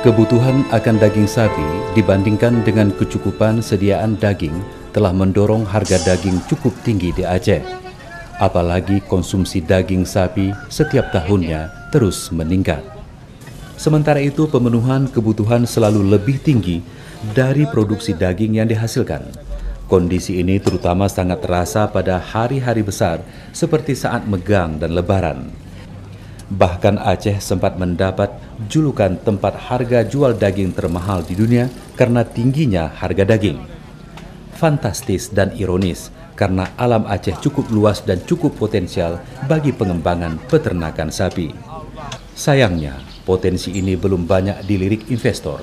Kebutuhan akan daging sapi dibandingkan dengan kecukupan sediaan daging telah mendorong harga daging cukup tinggi di Aceh. Apalagi konsumsi daging sapi setiap tahunnya terus meningkat. Sementara itu pemenuhan kebutuhan selalu lebih tinggi dari produksi daging yang dihasilkan. Kondisi ini terutama sangat terasa pada hari-hari besar seperti saat Megang dan Lebaran. Bahkan Aceh sempat mendapat julukan tempat harga jual daging termahal di dunia karena tingginya harga daging. Fantastis dan ironis karena alam Aceh cukup luas dan cukup potensial bagi pengembangan peternakan sapi. Sayangnya, potensi ini belum banyak dilirik investor,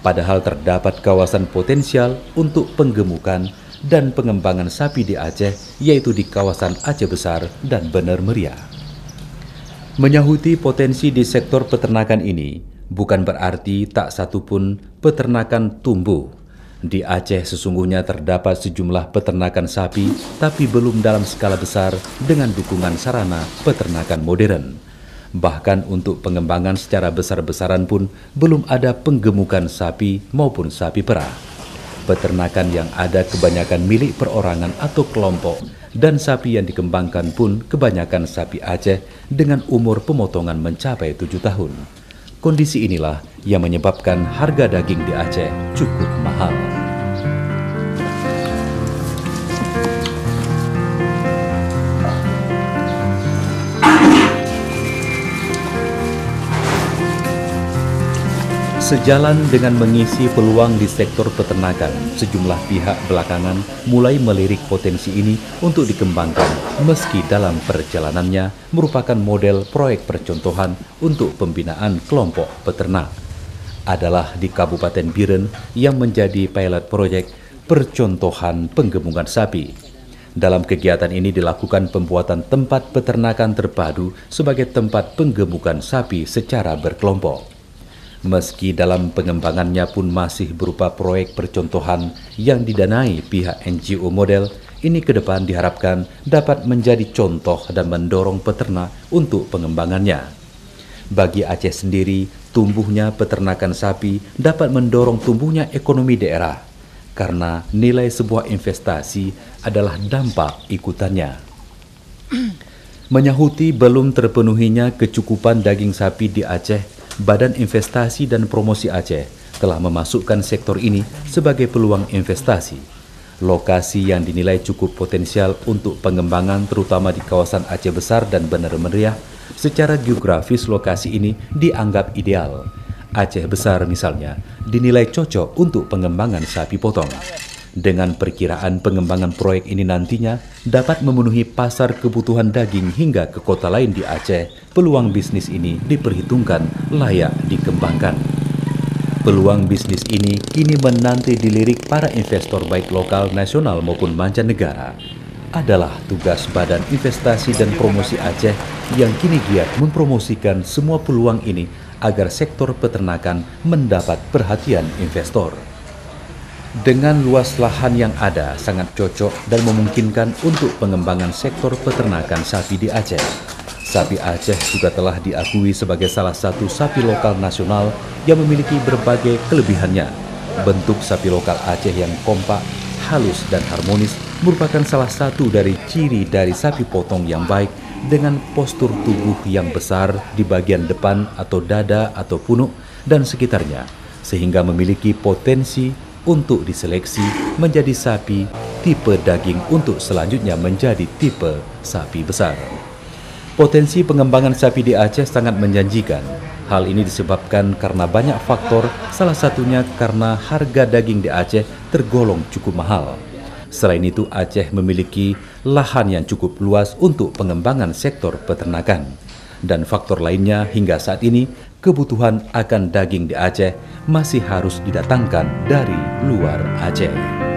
padahal terdapat kawasan potensial untuk penggemukan dan pengembangan sapi di Aceh, yaitu di kawasan Aceh Besar dan Bener Meriah. Menyahuti potensi di sektor peternakan ini bukan berarti tak satu pun peternakan tumbuh. Di Aceh sesungguhnya terdapat sejumlah peternakan sapi, tapi belum dalam skala besar dengan dukungan sarana peternakan modern. Bahkan untuk pengembangan secara besar-besaran pun belum ada penggemukan sapi maupun sapi perah. Peternakan yang ada kebanyakan milik perorangan atau kelompok, dan sapi yang dikembangkan pun kebanyakan sapi Aceh dengan umur pemotongan mencapai 7 tahun. Kondisi inilah yang menyebabkan harga daging di Aceh cukup mahal. Sejalan dengan mengisi peluang di sektor peternakan, sejumlah pihak belakangan mulai melirik potensi ini untuk dikembangkan, meski dalam perjalanannya merupakan model proyek percontohan untuk pembinaan kelompok peternak. Adalah di Kabupaten Biren yang menjadi pilot proyek percontohan penggemukan sapi. Dalam kegiatan ini dilakukan pembuatan tempat peternakan terpadu sebagai tempat penggemukan sapi secara berkelompok. Meski dalam pengembangannya pun masih berupa proyek percontohan yang didanai pihak NGO model, ini ke depan diharapkan dapat menjadi contoh dan mendorong peternak untuk pengembangannya. Bagi Aceh sendiri, tumbuhnya peternakan sapi dapat mendorong tumbuhnya ekonomi daerah, karena nilai sebuah investasi adalah dampak ikutannya. Menyahuti belum terpenuhinya kecukupan daging sapi di Aceh, Badan Investasi dan Promosi Aceh telah memasukkan sektor ini sebagai peluang investasi. Lokasi yang dinilai cukup potensial untuk pengembangan terutama di kawasan Aceh Besar dan Bener Meriah, secara geografis lokasi ini dianggap ideal. Aceh Besar misalnya dinilai cocok untuk pengembangan sapi potong. Dengan perkiraan pengembangan proyek ini nantinya dapat memenuhi pasar kebutuhan daging hingga ke kota lain di Aceh, peluang bisnis ini diperhitungkan layak dikembangkan. Peluang bisnis ini kini menanti dilirik para investor baik lokal, nasional maupun mancanegara. Adalah tugas Badan Investasi dan Promosi Aceh yang kini giat mempromosikan semua peluang ini agar sektor peternakan mendapat perhatian investor. Dengan luas lahan yang ada sangat cocok dan memungkinkan untuk pengembangan sektor peternakan sapi di Aceh. Sapi Aceh juga telah diakui sebagai salah satu sapi lokal nasional yang memiliki berbagai kelebihannya. Bentuk sapi lokal Aceh yang kompak, halus dan harmonis merupakan salah satu dari ciri dari sapi potong yang baik dengan postur tubuh yang besar di bagian depan atau dada atau punuk dan sekitarnya, sehingga memiliki potensi untuk diseleksi menjadi sapi tipe daging untuk selanjutnya menjadi tipe sapi besar. Potensi pengembangan sapi di Aceh sangat menjanjikan. Hal ini disebabkan karena banyak faktor, salah satunya karena harga daging di Aceh tergolong cukup mahal. Selain itu, Aceh memiliki lahan yang cukup luas untuk pengembangan sektor peternakan. Dan faktor lainnya hingga saat ini, kebutuhan akan daging di Aceh masih harus didatangkan dari luar Aceh.